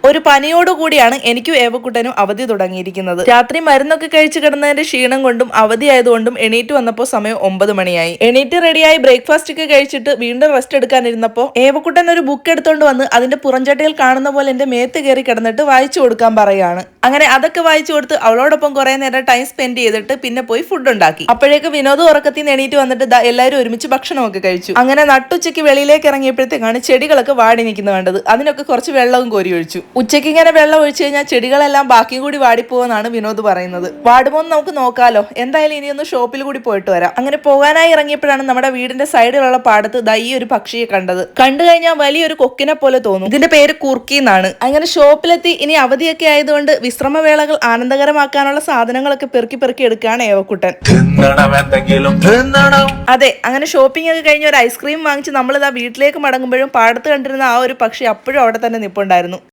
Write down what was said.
ഒരു പനിയോടുകൂടിയാണ് എനിക്കും ഏവക്കുട്ടനും അവധി തുടങ്ങിയിരിക്കുന്നത്. രാത്രി മരുന്നൊക്കെ കഴിച്ചു കിടന്നതിന്റെ ക്ഷീണം കൊണ്ടും അവധി ആയതുകൊണ്ടും എണീറ്റ് വന്നപ്പോൾ സമയം 9 മണിയായി. എണീറ്റ് റെഡിയായി ബ്രേക്ക്ഫാസ്റ്റ് ഒക്കെ കഴിച്ചിട്ട് വീണ്ടും റെസ്റ്റ് എടുക്കാനിരുന്നപ്പോൾ ഏവക്കുട്ടൻ ഒരു ബുക്ക് എടുത്തോണ്ട് വന്ന് അതിന്റെ പുറംചട്ടയിൽ കാണുന്ന പോലെ എന്റെ മേത്ത് കയറി കിടന്നിട്ട് വായിച്ചു കൊടുക്കാൻ പറയാണ്. അങ്ങനെ അതൊക്കെ വായിച്ചു കൊടുത്ത് അവളോടൊപ്പം കുറെ നേരം ടൈം സ്പെൻഡ് ചെയ്തിട്ട് പിന്നെ പോയി ഫുഡ് ഉണ്ടാക്കി. അപ്പോഴേക്ക് വിനോദ് ഉറക്കത്തിൽ നിന്ന് എണീറ്റ് വന്നിട്ട് എല്ലാവരും ഒരുമിച്ച് ഭക്ഷണമൊക്കെ കഴിച്ചു. അങ്ങനെ നട്ടുച്ചയ്ക്ക് വെളിയിലേക്ക് ഇറങ്ങിയപ്പോഴത്തേക്കാണ് ചെടികളൊക്കെ വാടി നിൽക്കുന്നത് കണ്ടത്. അതിനൊക്കെ കുറച്ച് വെള്ളവും കോരി ഒഴിച്ചു. ഉച്ചയ്ക്ക് ഇങ്ങനെ വെള്ളം ഒഴിച്ചു കഴിഞ്ഞാൽ ചെടികളെല്ലാം ബാക്കിയും കൂടി വാടിപ്പോവെന്നാണ് വിനോദ് പറയുന്നത്. വാടുമോന്ന് നമുക്ക് നോക്കാലോ, എന്തായാലും ഇനിയൊന്ന് ഷോപ്പിൽ കൂടി പോയിട്ട് വരാം. അങ്ങനെ പോകാനായി ഇറങ്ങിയപ്പോഴാണ് നമ്മുടെ വീടിന്റെ സൈഡിലുള്ള പാടത്ത് ഈ ഒരു പക്ഷിയെ കണ്ടത്. കണ്ടു കഴിഞ്ഞാൽ വലിയൊരു കൊക്കിനെ പോലെ തോന്നും. ഇതിന്റെ പേര് കുർക്കി എന്നാണ്. അങ്ങനെ ഷോപ്പിലെത്തി ഇനി അവധിയൊക്കെ ആയതുകൊണ്ട് വിശ്രമവേളകൾ ആനന്ദകരമാക്കാനുള്ള സാധനങ്ങളൊക്കെ പെറുക്കി പെറുക്കി എടുക്കുകയാണ് ഏവക്കുട്ടൻ. അതെ, അങ്ങനെ ഷോപ്പിംഗ് ഒക്കെ കഴിഞ്ഞ് ഒരു ഐസ്ക്രീം വാങ്ങിച്ച് നമ്മളിതാ വീട്ടിലേക്ക് മടങ്ങുമ്പോഴും പാടത്ത് കണ്ടിരുന്ന ആ ഒരു പക്ഷി അപ്പോഴും അവിടെ തന്നെ നിപ്പുണ്ടായിരുന്നു.